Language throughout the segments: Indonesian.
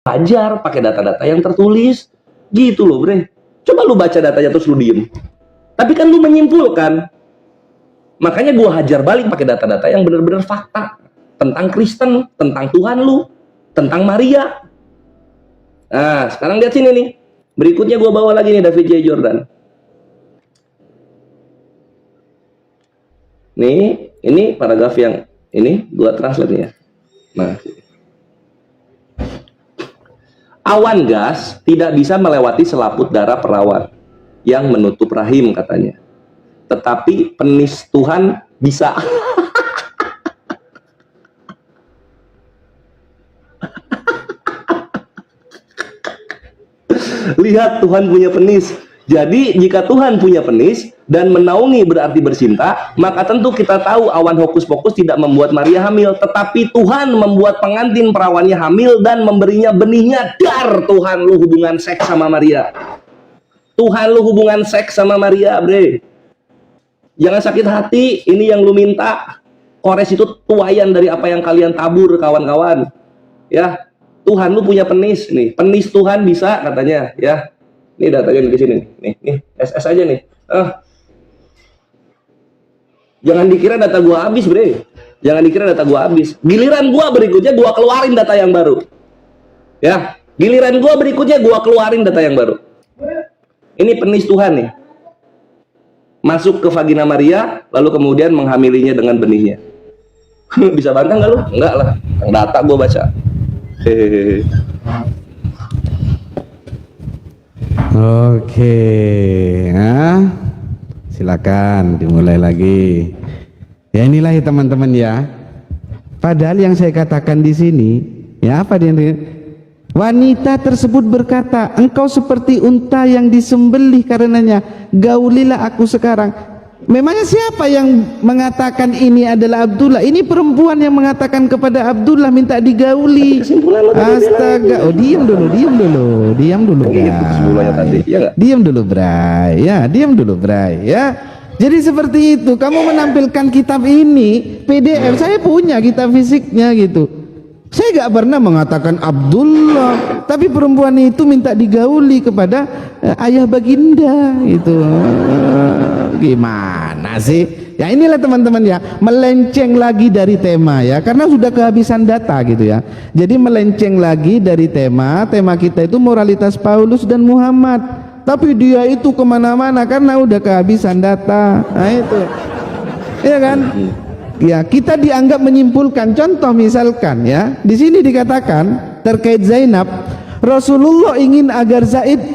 belajar pakai data-data yang tertulis gitu loh bre. Coba lu baca datanya terus lu diem, tapi kan lu menyimpulkan. Makanya gua hajar balik pakai data-data yang benar-benar fakta tentang Kristen, tentang Tuhan lu, tentang Maria. Nah sekarang lihat sini nih, berikutnya gua bawa lagi nih David J. Jordan. Nih ini paragraf yang ini gua translate nih ya. Nah, awan gas tidak bisa melewati selaput darah perawan yang menutup rahim katanya. Tetapi penis Tuhan bisa. Lihat, Tuhan punya penis. Jadi jika Tuhan punya penis dan menaungi berarti bercinta, maka tentu kita tahu awan hokus pokus tidak membuat Maria hamil, tetapi Tuhan membuat pengantin perawannya hamil dan memberinya benihnya. Dar, Tuhan lu hubungan seks sama Maria. Tuhan lu hubungan seks sama Maria, bre. Jangan sakit hati, ini yang lu minta. Kores itu tuayan dari apa yang kalian tabur, kawan-kawan. Ya, Tuhan lu punya penis nih. Penis Tuhan bisa katanya, ya. Ini datanya di sini nih, SS aja nih. Jangan dikira data gua habis, bre. Jangan dikira data gua habis. Giliran gua berikutnya gua keluarin data yang baru. Ya, giliran gua berikutnya gua keluarin data yang baru. Ini penis Tuhan nih. Masuk ke vagina Maria, lalu kemudian menghamilinya dengan benihnya. Bisa bantah nggak lu? Enggak lah. Data gua baca. Hehehe. Oke, nah, silakan dimulai lagi. Ya inilah ya teman-teman ya. Padahal yang saya katakan di sini, ya apa dia? Wanita tersebut berkata, engkau seperti unta yang disembelih karenanya. Gaulilah aku sekarang. Memangnya siapa yang mengatakan ini adalah Abdullah? Ini perempuan yang mengatakan kepada Abdullah minta digauli. Astaga, oh diam dulu ya. Diam dulu Bray, ya diam dulu Bray, ya. Jadi seperti itu, kamu menampilkan kitab ini PDF, saya punya kitab fisiknya gitu. Saya gak pernah mengatakan Abdullah, tapi perempuan itu minta digauli kepada ayah baginda gitu. Gimana sih? Ya inilah teman-teman ya, melenceng lagi dari tema ya, karena sudah kehabisan data gitu ya. Jadi melenceng lagi dari tema kita itu moralitas Paulus dan Muhammad. Tapi dia itu kemana-mana karena udah kehabisan data. Nah itu, ya kan? Ya kita dianggap menyimpulkan. Contoh misalkan ya, di sini dikatakan terkait Zainab, Rasulullah ingin agar Zaid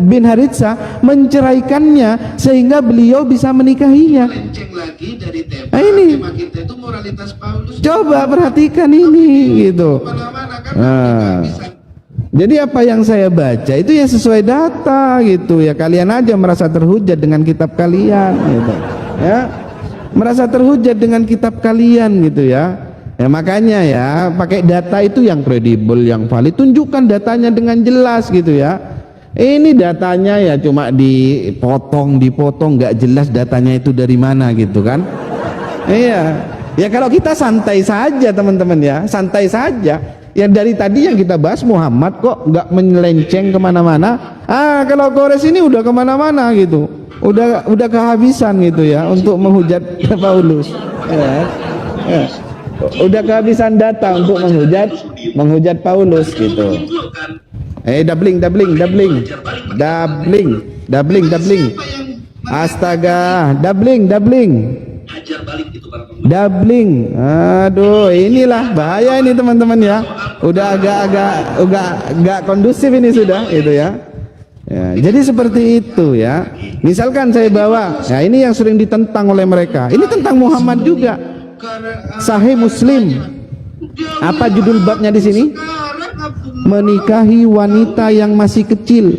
bin Haritsah menceraikannya sehingga beliau bisa menikahinya. Nah ini, coba perhatikan ini gitu. Nah, jadi apa yang saya baca itu ya sesuai data gitu ya. Kalian aja merasa terhujat dengan kitab kalian gitu ya, merasa terhujat dengan kitab kalian gitu ya. Ya makanya ya pakai data itu yang kredibel, yang valid, tunjukkan datanya dengan jelas gitu ya. Ini datanya ya cuma dipotong nggak jelas datanya itu dari mana gitu kan. Iya ya, kalau kita santai saja teman-teman ya, santai saja ya. Dari tadi yang kita bahas Muhammad kok nggak menyelenceng kemana-mana. Kalau Kores ini udah kemana-mana gitu, udah kehabisan gitu ya untuk menghujat Paulus ya. Udah kehabisan data untuk menghujat Paulus gitu. Doubling. Astaga, doubling. Aduh, inilah bahaya ini teman-teman ya. Udah agak kondusif ini sudah gitu ya. Ya, jadi seperti itu ya. Misalkan saya bawa, ya ini yang sering ditentang oleh mereka. Ini tentang Muhammad juga. Sahih Muslim. Apa judul babnya di sini? Menikahi wanita yang masih kecil.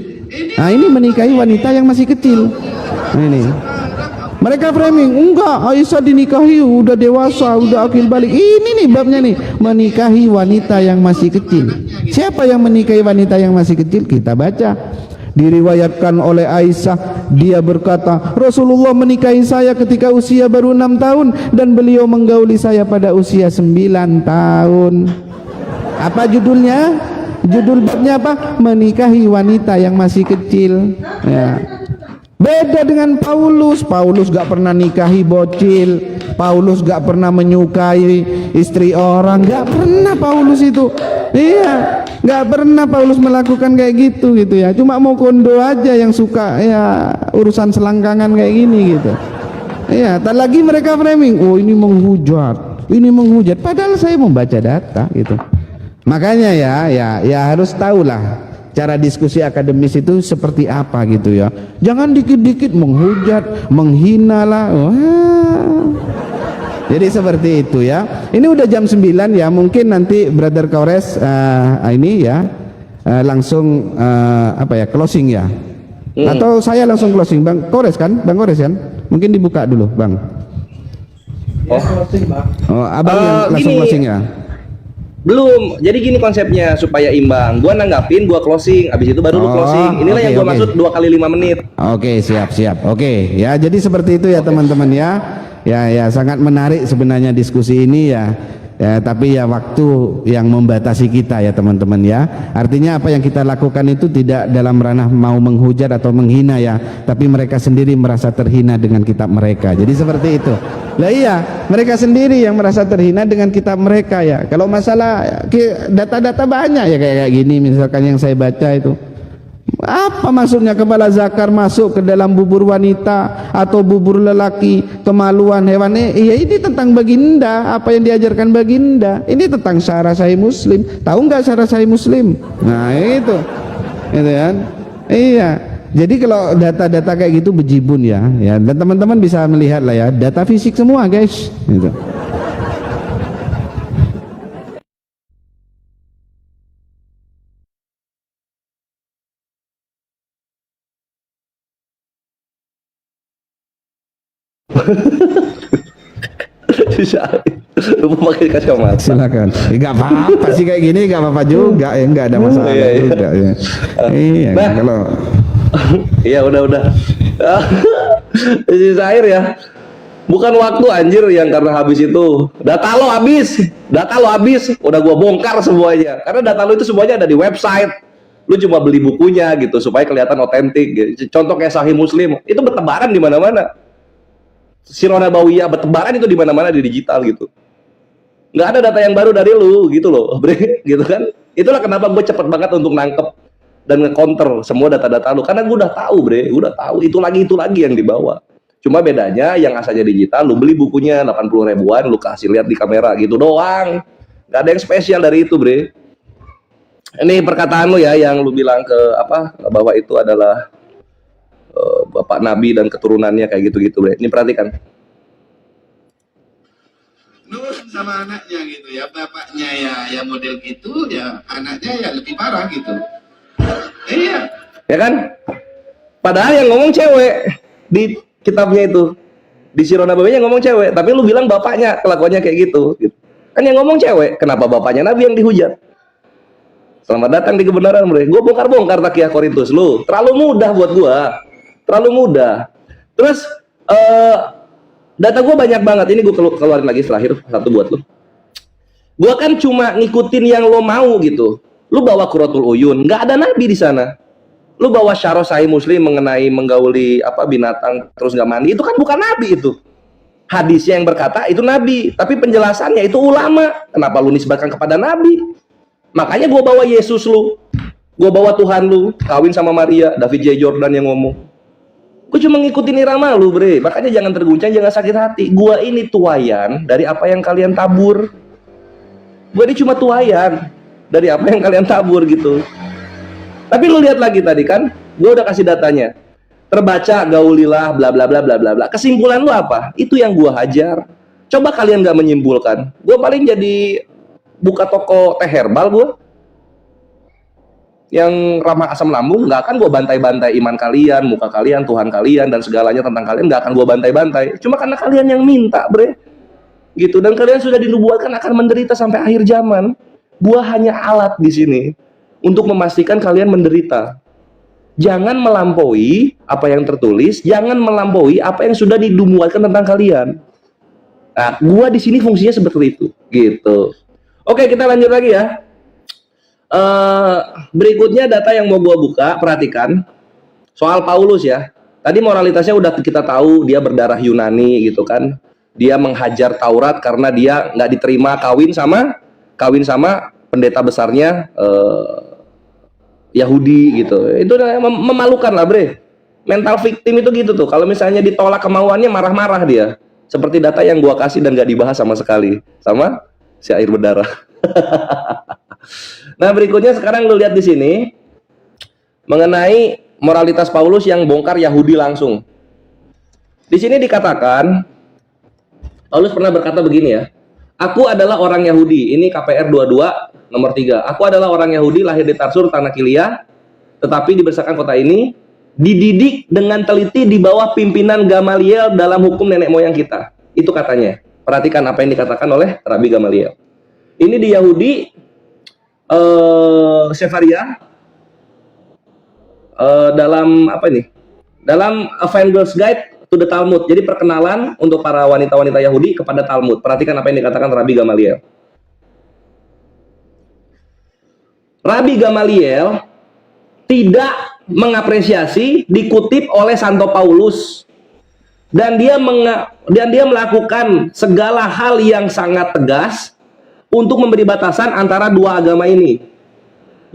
Nah, ini menikahi wanita yang masih kecil. Nah, ini. Mereka framing, enggak, Aisyah dinikahi udah dewasa, udah akil balik. Ini nih babnya nih, menikahi wanita yang masih kecil. Siapa yang menikahi wanita yang masih kecil? Kita baca. Diriwayatkan oleh Aisyah, dia berkata, Rasulullah menikahi saya ketika usia baru 6 tahun dan beliau menggauli saya pada usia 9 tahun. Apa judulnya? Judul babnya apa? Menikahi wanita yang masih kecil. Ya. Beda dengan Paulus. Paulus gak pernah nikahi bocil. Paulus gak pernah menyukai istri orang. Gak pernah Paulus itu. Iya, gak pernah Paulus melakukan kayak gitu ya. Cuma mau kondo aja yang suka ya urusan selangkangan kayak gini gitu. Iya, tak lagi mereka framing, oh ini menghujat. Padahal saya membaca data gitu. Makanya ya harus tahulah cara diskusi akademis itu seperti apa gitu ya. Jangan dikit-dikit menghujat, menghina lah. Wah. Jadi seperti itu ya. Ini udah jam 9 ya. Mungkin nanti Brother Kores ini ya langsung closing ya. Atau saya langsung closing, Bang Kores kan? Bang Kores kan? Mungkin dibuka dulu, Bang. Oh, Abang yang langsung closing ya. Belum, jadi gini konsepnya supaya imbang. Gua nanggapin, gua closing, abis itu baru lu closing. Inilah yang gua maksud 2 kali 5 menit. Oke, siap. Oke, ya jadi seperti itu ya teman-teman ya. Ya sangat menarik sebenarnya diskusi ini ya. Ya, tapi ya waktu yang membatasi kita ya teman-teman ya. Artinya apa yang kita lakukan itu tidak dalam ranah mau menghujat atau menghina ya, tapi mereka sendiri merasa terhina dengan kitab mereka. Jadi seperti itu. Lah iya, mereka sendiri yang merasa terhina dengan kitab mereka ya. Kalau masalah data-data banyak ya kayak gini misalkan yang saya baca itu. Apa maksudnya kepala zakar masuk ke dalam bubur wanita atau bubur lelaki, kemaluan hewan? Iya, ini tentang baginda, apa yang diajarkan baginda. Ini tentang syarah Sahih Muslim. Tahu nggak syarah Sahih Muslim? Nah itu kan? Iya. Jadi kalau data-data kayak gitu bejibun ya. Dan teman-teman bisa melihat lah ya, data fisik semua guys. Gitu. Lupa pakai kacamata. Silakan. Enggak apa-apa sih kayak gini, enggak apa-apa juga ya, enggak ada masalah juga ya. Iya, nah, kalau iya udah. Sisa air ya. Bukan waktu anjir yang karena habis itu. Data lo habis. Udah gua bongkar semuanya. Karena data lo itu semuanya ada di website. Lu cuma beli bukunya gitu supaya kelihatan otentik gitu. Contoh kayak Sahih Muslim, itu bertebaran di mana-mana. Sirah Nabawiyah bertebaran itu di mana-mana di digital gitu. Nggak ada data yang baru dari lu gitu loh, bre, gitu kan. Itulah kenapa gue cepet banget untuk nangkep dan nge-counter semua data-data lu, karena gue udah tahu, bre, gue udah tahu itu lagi yang dibawa. Cuma bedanya yang asalnya digital, lu beli bukunya 80 ribuan, lu kasih lihat di kamera gitu doang. Nggak ada yang spesial dari itu, bre. Ini perkataan lu ya yang lu bilang ke bahwa itu adalah bapak nabi dan keturunannya kayak gitu-gitu, bre. Ini perhatikan. Nurut sama anaknya gitu ya, bapaknya ya model gitu ya, anaknya ya lebih parah gitu. Iya. Ya kan? Padahal yang ngomong cewek di kitabnya itu, di Sirah Nabawiyahnya ngomong cewek, tapi lu bilang bapaknya kelakuannya kayak gitu. Kan yang ngomong cewek, kenapa bapaknya nabi yang dihujat? Selamat datang di kebenaran, bre. Gue bongkar-bongkar Takiah Korintus lu. Terlalu mudah buat gua. Terlalu mudah. Terus data gue banyak banget. Ini gue keluarin lagi terakhir satu buat lu. Gue kan cuma ngikutin yang lo mau gitu. Lu bawa Qurratul Uyun, nggak ada nabi di sana. Lu bawa Syarah Sahih Muslim mengenai menggauli binatang terus nggak mandi, itu kan bukan nabi itu. Hadisnya yang berkata itu nabi, tapi penjelasannya itu ulama. Kenapa lu nisbahkan kepada nabi? Makanya gue bawa Yesus lu, gue bawa Tuhan lu, kawin sama Maria, David J. Jordan yang ngomong. Gue cuma ngikutin irama lu, bre. Makanya jangan terguncang, jangan sakit hati. Gue ini tuayan dari apa yang kalian tabur. Gue ini cuma tuayan dari apa yang kalian tabur gitu. Tapi lu lihat lagi tadi kan, gue udah kasih datanya. Terbaca gaulilah bla bla bla bla bla bla. Kesimpulan lu apa? Itu yang gue hajar. Coba kalian gak menyimpulkan. Gue paling jadi buka toko teh herbal gue yang ramah asam lambung, nggak akan gue bantai-bantai iman kalian, muka kalian, Tuhan kalian dan segalanya tentang kalian, nggak akan gue bantai-bantai. Cuma karena kalian yang minta, bre, gitu. Dan kalian sudah dinubuatkan akan menderita sampai akhir zaman. Gue hanya alat di sini untuk memastikan kalian menderita. Jangan melampaui apa yang tertulis, jangan melampaui apa yang sudah dinubuatkan tentang kalian. Nah, gue di sini fungsinya seperti itu, gitu. Oke, kita lanjut lagi ya. Berikutnya data yang mau gua buka, perhatikan soal Paulus ya. Tadi moralitasnya udah kita tahu, dia berdarah Yunani gitu kan. Dia menghajar Taurat karena dia nggak diterima kawin sama pendeta besarnya Yahudi gitu. Itu memalukan lah, bre. Mental victim itu gitu tuh. Kalau misalnya ditolak kemauannya, marah-marah dia. Seperti data yang gua kasih dan nggak dibahas sama sekali sama si air berdarah. Nah, berikutnya sekarang lu lihat di sini mengenai moralitas Paulus yang bongkar Yahudi langsung. Di sini dikatakan Paulus pernah berkata begini ya. Aku adalah orang Yahudi. Ini KPR 22 nomor 3. Aku adalah orang Yahudi lahir di Tarsur tanah Kilia, tetapi dibesarkan kota ini, dididik dengan teliti di bawah pimpinan Gamaliel dalam hukum nenek moyang kita. Itu katanya. Perhatikan apa yang dikatakan oleh Rabi Gamaliel. Ini di Yahudi Sefaria dalam apa ini? Dalam Evangel's Guide to the Talmud. Jadi perkenalan untuk para wanita-wanita Yahudi kepada Talmud. Perhatikan apa yang dikatakan Rabi Gamaliel. Rabi Gamaliel tidak mengapresiasi dikutip oleh Santo Paulus, dan dia melakukan segala hal yang sangat tegas untuk memberi batasan antara dua agama ini,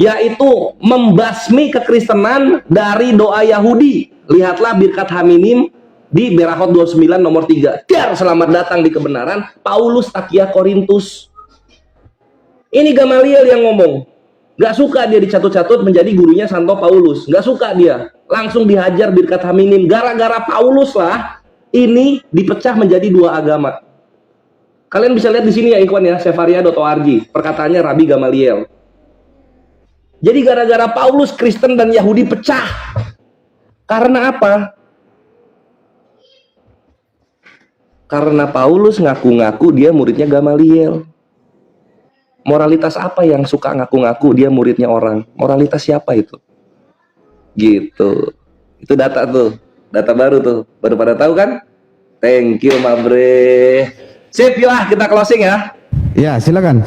yaitu membasmi kekristenan dari doa Yahudi. Lihatlah Birkat Haminim di Berahot 29 nomor 3. Dar selamat datang di kebenaran, Paulus Takia Korintus. Ini Gamaliel yang ngomong. Gak suka dia dicatut-catut menjadi gurunya Santo Paulus. Gak suka dia. Langsung dihajar Birkat Haminim. Gara-gara Paulus lah ini dipecah menjadi dua agama. Kalian bisa lihat di sini ya ikhwan ya, sefaria.org. Perkataannya Rabi Gamaliel. Jadi gara-gara Paulus, Kristen dan Yahudi pecah. Karena apa? Karena Paulus ngaku-ngaku dia muridnya Gamaliel. Moralitas apa yang suka ngaku-ngaku dia muridnya orang? Moralitas siapa itu? Gitu. Itu data tuh. Data baru tuh. Baru pada tahu kan? Thank you, Mabre. Sip, yuk kita closing ya. Ya, silakan.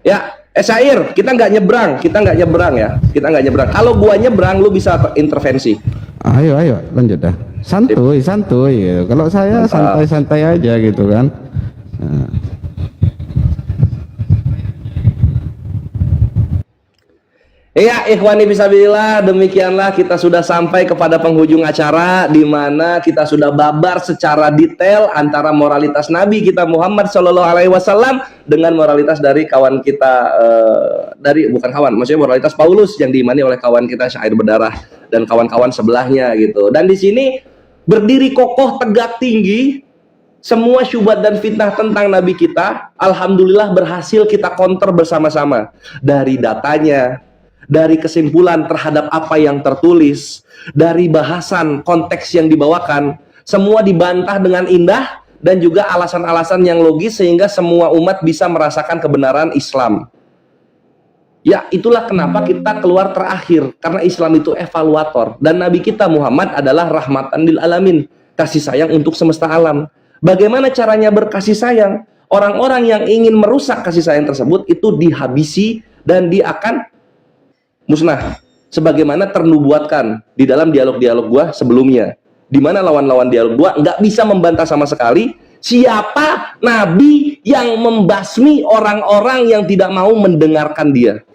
Ya, Syair, kita nggak nyebrang ya. Kita nggak nyebrang. Kalau gua nyebrang, lu bisa intervensi. Ayo, lanjut dah. Santuy. Gitu. Kalau saya santai-santai aja gitu kan. Nah. Iya, ikhwani fisabilillah, demikianlah kita sudah sampai kepada penghujung acara, di mana kita sudah babar secara detail antara moralitas Nabi kita Muhammad SAW dengan moralitas dari kawan kita, maksudnya moralitas Paulus yang diimani oleh kawan kita Syair Berdarah dan kawan-kawan sebelahnya gitu. Dan di sini berdiri kokoh tegak tinggi semua syubhat dan fitnah tentang Nabi kita. Alhamdulillah berhasil kita counter bersama-sama dari datanya, dari kesimpulan terhadap apa yang tertulis, dari bahasan konteks yang dibawakan, semua dibantah dengan indah dan juga alasan-alasan yang logis sehingga semua umat bisa merasakan kebenaran Islam. Ya, itulah kenapa kita keluar terakhir, karena Islam itu evaluator dan Nabi kita Muhammad adalah rahmatan lil alamin, kasih sayang untuk semesta alam. Bagaimana caranya berkasih sayang? Orang-orang yang ingin merusak kasih sayang tersebut itu dihabisi dan dia akan musnah, sebagaimana ternubuatkan di dalam dialog-dialog gua sebelumnya, di mana lawan-lawan dialog gua nggak bisa membantah sama sekali siapa nabi yang membasmi orang-orang yang tidak mau mendengarkan dia.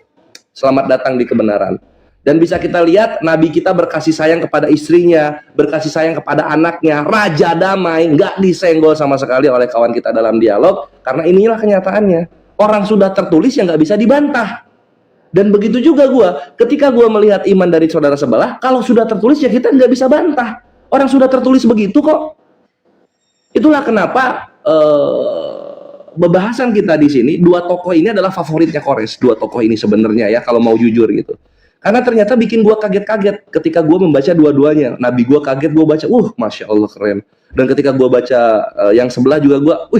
Selamat datang di kebenaran. Dan bisa kita lihat nabi kita berkasih sayang kepada istrinya, berkasih sayang kepada anaknya, raja damai, nggak disenggol sama sekali oleh kawan kita dalam dialog, karena inilah kenyataannya. Orang sudah tertulis yang nggak bisa dibantah. Dan begitu juga ketika melihat iman dari saudara sebelah, kalau sudah tertulis ya kita nggak bisa bantah. Orang sudah tertulis begitu kok. Itulah kenapa pembahasan kita di sini, dua tokoh ini adalah favoritnya Kores. Dua tokoh ini sebenarnya ya, kalau mau jujur gitu. Karena ternyata bikin gue kaget-kaget ketika gue membaca dua-duanya. Nabi gue kaget, gue baca, Masya Allah keren. Dan ketika gue baca yang sebelah juga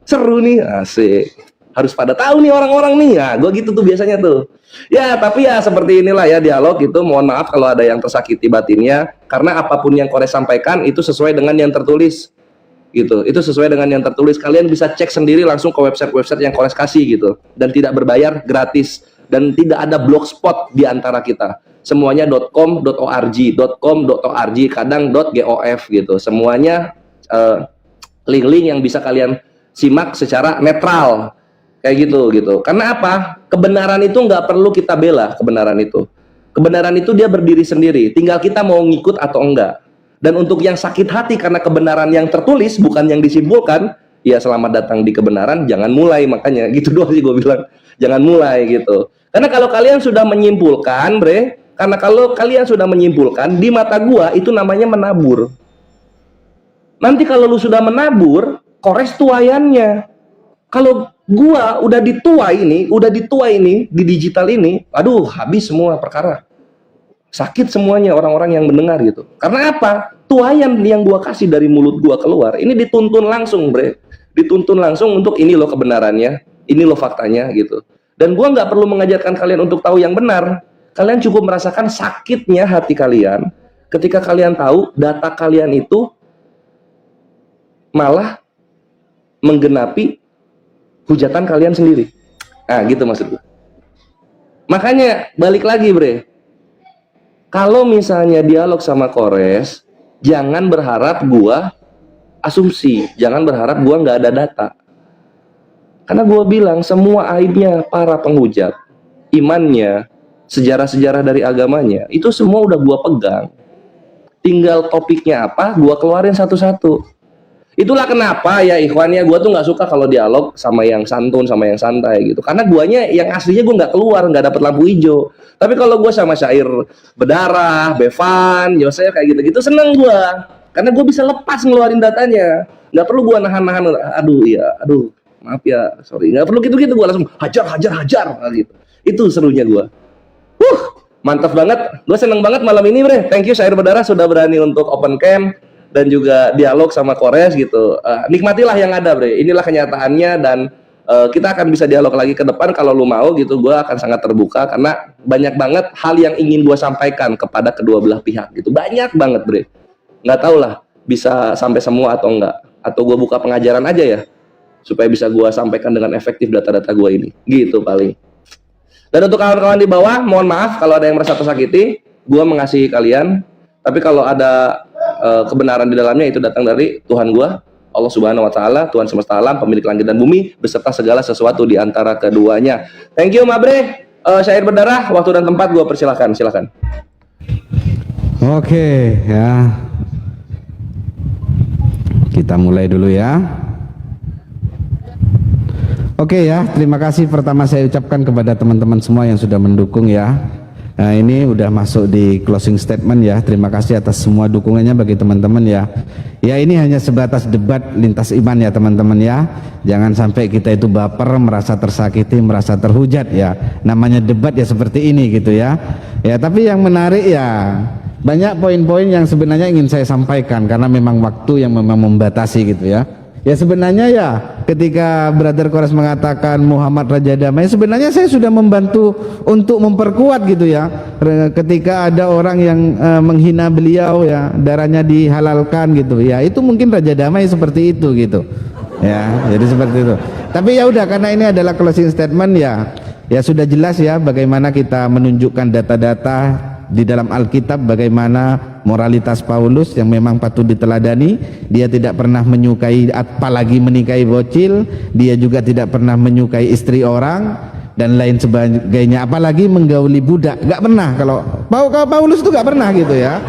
seru nih, asik. Harus pada tahu nih orang-orang nih ya, gue gitu tuh biasanya tuh ya. Tapi ya seperti inilah ya dialog itu. Mohon maaf kalau ada yang tersakiti batinnya, karena apapun yang Kores sampaikan itu sesuai dengan yang tertulis gitu. Itu sesuai dengan yang tertulis. Kalian bisa cek sendiri langsung ke website yang Kores kasih gitu, dan tidak berbayar, gratis. dan tidak ada blogspot di antara kita. Semuanya .com.org, kadang .gof gitu. Semuanya link-link yang bisa kalian simak secara netral kayak gitu. Karena apa? Kebenaran itu nggak perlu kita bela. Kebenaran itu dia berdiri sendiri, tinggal kita mau ngikut atau enggak. Dan untuk yang sakit hati karena kebenaran yang tertulis bukan yang disimpulkan, ya selamat datang di kebenaran, jangan mulai. Makanya gitu doang sih gue bilang, jangan mulai gitu. Karena kalau kalian sudah menyimpulkan, di mata gua itu namanya menabur. Nanti kalau lu sudah menabur, kores tuayannya. Kalau gua udah ditua ini di digital ini, aduh habis semua perkara. Sakit semuanya orang-orang yang mendengar gitu. Karena apa? Tuayan yang gua kasih dari mulut gua keluar, ini dituntun langsung, bre. Dituntun langsung untuk ini loh kebenarannya, ini loh faktanya gitu. Dan gua nggak perlu mengajarkan kalian untuk tahu yang benar. Kalian cukup merasakan sakitnya hati kalian ketika kalian tahu data kalian itu malah menggenapi hujatan kalian sendiri. Nah, gitu maksud gue. Makanya balik lagi, bre. Kalau misalnya dialog sama kores, jangan berharap gua asumsi, jangan berharap gua nggak ada data. Karena gua bilang semua aibnya para penghujat, imannya, sejarah-sejarah dari agamanya, itu semua udah gua pegang. Tinggal topiknya apa, gua keluarin satu-satu. Itulah kenapa ya ikhwannya gue tuh nggak suka kalau dialog sama yang santun, sama yang santai gitu. Karena guanya yang aslinya gue nggak keluar, nggak dapet lampu hijau. Tapi kalau gue sama Syair Bedarah, Bevan, Yosef kayak gitu-gitu seneng gue. Karena gue bisa lepas ngeluarin datanya. Nggak perlu gue nahan-nahan. Aduh, maaf ya, sorry. Nggak perlu gitu-gitu, gue langsung hajar gitu. Itu serunya gue. Mantap banget. Gue seneng banget malam ini, bre. Thank you Syair Bedarah sudah berani untuk open cam dan juga dialog sama kores gitu. Nikmatilah yang ada, bre. Inilah kenyataannya dan kita akan bisa dialog lagi ke depan kalau lu mau gitu. Gue akan sangat terbuka karena banyak banget hal yang ingin gue sampaikan kepada kedua belah pihak gitu. Banyak banget, bre. Nggak tahu lah bisa sampai semua atau enggak. Atau gue buka pengajaran aja ya supaya bisa gue sampaikan dengan efektif data-data gue ini. Gitu paling. Dan untuk kawan-kawan di bawah, mohon maaf kalau ada yang merasa tersakiti. Gue mengasihi kalian. Tapi kalau ada kebenaran di dalamnya, itu datang dari Tuhan gua, Allah Subhanahu wa taala, Tuhan semesta alam, pemilik langit dan bumi beserta segala sesuatu di antara keduanya. Thank you, Mabre. Syair Bedarah, waktu dan tempat gua persilahkan, silakan. Oke, ya. Kita mulai dulu ya. Oke ya, terima kasih pertama saya ucapkan kepada teman-teman semua yang sudah mendukung ya. Nah, ini udah masuk di closing statement ya. Terima kasih atas semua dukungannya bagi teman-teman ya. Ya, ini hanya sebatas debat lintas iman ya teman-teman ya. Jangan sampai kita itu baper, merasa tersakiti, merasa terhujat ya. Namanya debat ya seperti ini gitu ya. Ya, tapi yang menarik ya banyak poin-poin yang sebenarnya ingin saya sampaikan karena memang waktu yang memang membatasi gitu ya. Ya sebenarnya ya ketika Brother Kores mengatakan Muhammad Raja Damai, sebenarnya saya sudah membantu untuk memperkuat gitu ya. Ketika ada orang yang menghina beliau ya, darahnya dihalalkan gitu ya, itu mungkin Raja Damai seperti itu gitu ya. Jadi seperti itu. Tapi ya udah, karena ini adalah closing statement ya, ya sudah jelas ya bagaimana kita menunjukkan data-data di dalam Alkitab, bagaimana moralitas Paulus yang memang patut diteladani. Dia tidak pernah menyukai, apalagi menikahi bocil. Dia juga tidak pernah menyukai istri orang dan lain sebagainya, apalagi menggauli budak. Gak pernah. Kalau Paulus itu gak pernah gitu ya.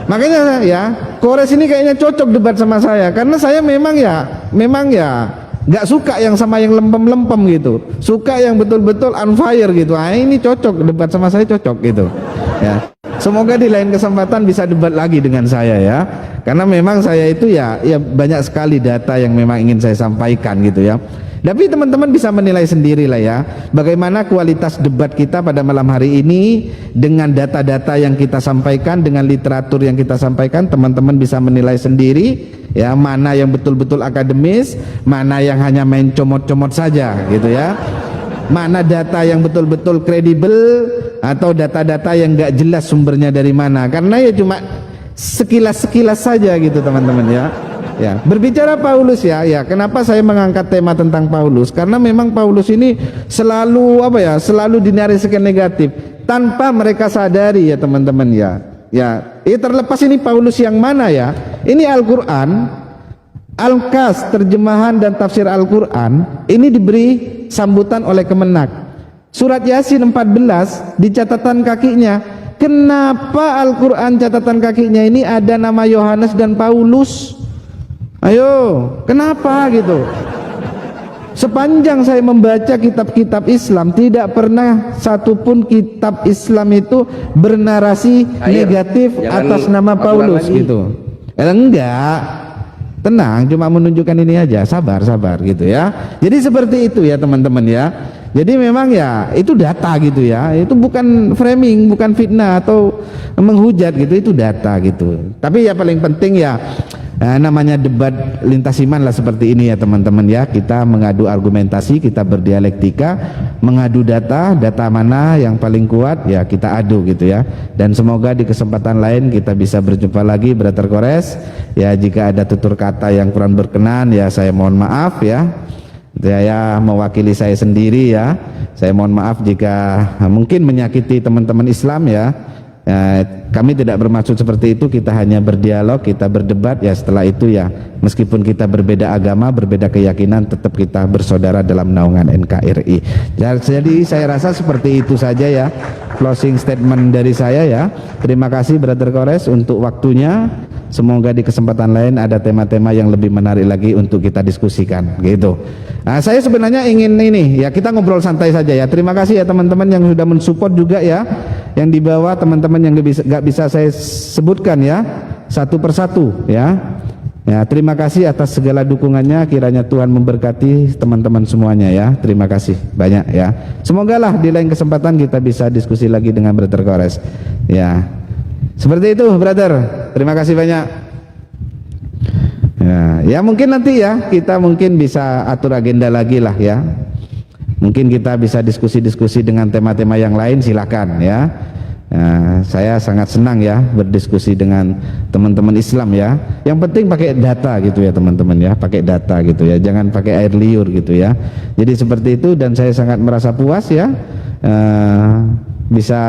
Makanya ya Kores ini kayaknya cocok debat sama saya, karena saya memang ya gak suka yang sama yang lempem-lempem gitu, suka yang betul-betul on fire gitu. Ini cocok, debat sama saya cocok gitu ya. Semoga di lain kesempatan bisa debat lagi dengan saya ya, karena memang saya itu ya banyak sekali data yang memang ingin saya sampaikan gitu ya. Tapi teman-teman bisa menilai sendiri lah ya, bagaimana kualitas debat kita pada malam hari ini dengan data-data yang kita sampaikan, dengan literatur yang kita sampaikan. Teman-teman bisa menilai sendiri ya, mana yang betul-betul akademis, mana yang hanya main comot-comot saja gitu ya, mana data yang betul-betul kredibel atau data-data yang gak jelas sumbernya dari mana, karena ya cuma sekilas-sekilas saja gitu teman-teman ya. Ya, berbicara Paulus ya, kenapa saya mengangkat tema tentang Paulus? Karena memang Paulus ini selalu selalu dinarasikan negatif tanpa mereka sadari ya teman-teman ya. Ya, terlepas ini Paulus yang mana ya? Ini Al-Qur'an, Al-Kas terjemahan dan tafsir Al-Qur'an ini diberi sambutan oleh Kemenak. Surat Yasin 14 di catatan kakinya, kenapa Al-Qur'an catatan kakinya ini ada nama Yohanes dan Paulus? Ayo, kenapa gitu? Sepanjang saya membaca kitab-kitab Islam, tidak pernah satupun kitab Islam itu bernarasi negatif atas nama Paulus gitu. Enggak, tenang, cuma menunjukkan ini aja, sabar gitu ya. Jadi seperti itu ya teman-teman ya. Jadi memang ya itu data gitu ya, itu bukan framing, bukan fitnah atau menghujat gitu, itu data gitu. Tapi ya paling penting ya namanya debat lintas iman lah seperti ini ya teman-teman ya. Kita mengadu argumentasi, kita berdialektika, mengadu data mana yang paling kuat ya kita adu gitu ya. Dan semoga di kesempatan lain kita bisa berjumpa lagi Brother Kores ya. Jika ada tutur kata yang kurang berkenan ya saya mohon maaf ya. Saya mewakili saya sendiri ya. Saya mohon maaf jika mungkin menyakiti teman-teman Islam ya. Kami tidak bermaksud seperti itu, kita hanya berdialog, kita berdebat ya. Setelah itu ya meskipun kita berbeda agama, berbeda keyakinan, tetap kita bersaudara dalam naungan NKRI. Jadi saya rasa seperti itu saja ya closing statement dari saya ya. Terima kasih Brother Kores untuk waktunya. Semoga di kesempatan lain ada tema-tema yang lebih menarik lagi untuk kita diskusikan gitu. Nah, saya sebenarnya ingin ini ya, kita ngobrol santai saja ya. Terima kasih ya teman-teman yang sudah mensupport juga ya. Yang di bawah teman-teman yang gak bisa saya sebutkan ya satu persatu ya. Ya, terima kasih atas segala dukungannya. Kiranya Tuhan memberkati teman-teman semuanya ya. Terima kasih banyak ya. Semoga lah di lain kesempatan kita bisa diskusi lagi dengan Brother Kores. Ya. Seperti itu brother. Terima kasih banyak. Ya mungkin nanti ya kita mungkin bisa atur agenda lagi lah ya. Mungkin kita bisa diskusi-diskusi dengan tema-tema yang lain, silakan ya. Saya sangat senang ya berdiskusi dengan teman-teman Islam ya. Yang penting pakai data gitu ya teman-teman ya, pakai data gitu ya, jangan pakai air liur gitu ya. Jadi seperti itu dan saya sangat merasa puas ya bisa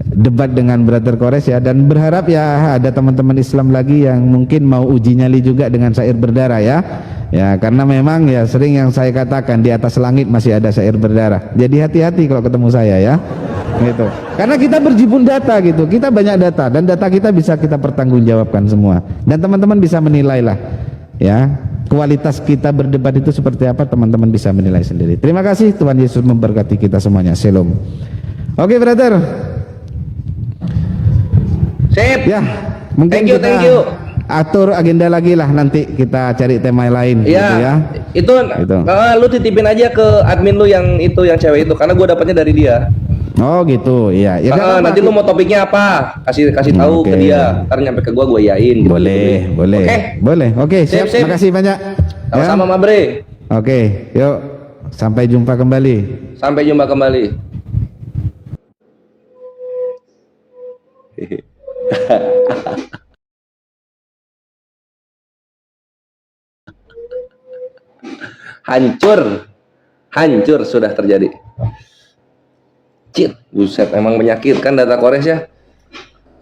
debat dengan Brother Kores ya, dan berharap ya ada teman-teman Islam lagi yang mungkin mau uji nyali juga dengan syair berdarah ya. Ya karena memang ya sering yang saya katakan di atas langit masih ada syair berdarah. Jadi hati-hati kalau ketemu saya ya. Gitu. Karena kita berjibun data gitu. Kita banyak data dan data kita bisa kita pertanggungjawabkan semua. Dan teman-teman bisa menilai lah ya. Kualitas kita berdebat itu seperti apa, teman-teman bisa menilai sendiri. Terima kasih, Tuhan Yesus memberkati kita semuanya. Shalom. Oke, brother. Sip. Ya, mungkin thank you. Atur agenda lagi lah, nanti kita cari tema lain gitu ya. Itu lu titipin aja ke admin lu yang cewek itu, karena gua dapatnya dari dia. Oh gitu, iya. Ya, nanti lu mau topiknya apa? Kasih tahu ke dia. Ntar nyampe ke gua yain. Gitu, boleh. Oke, siap. Makasih banyak. Sama-sama, Bre. Oke, yuk. Sampai jumpa kembali. Hancur sudah terjadi. Cit, buset, emang menyakitkan data Kores ya.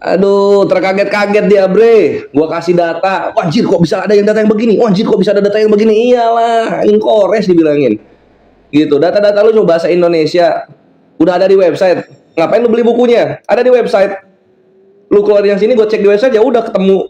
Aduh, terkaget-kaget dia, Bre. Gua kasih data, anjir kok bisa ada yang data yang begini? Anjir kok bisa ada data yang begini? Iyalah, ini Kores dibilangin. Gitu, data-data lu coba bahasa Indonesia. Udah ada di website. Ngapain lu beli bukunya? Ada di website. Lu keluar yang sini, gue cek di website ya udah ketemu.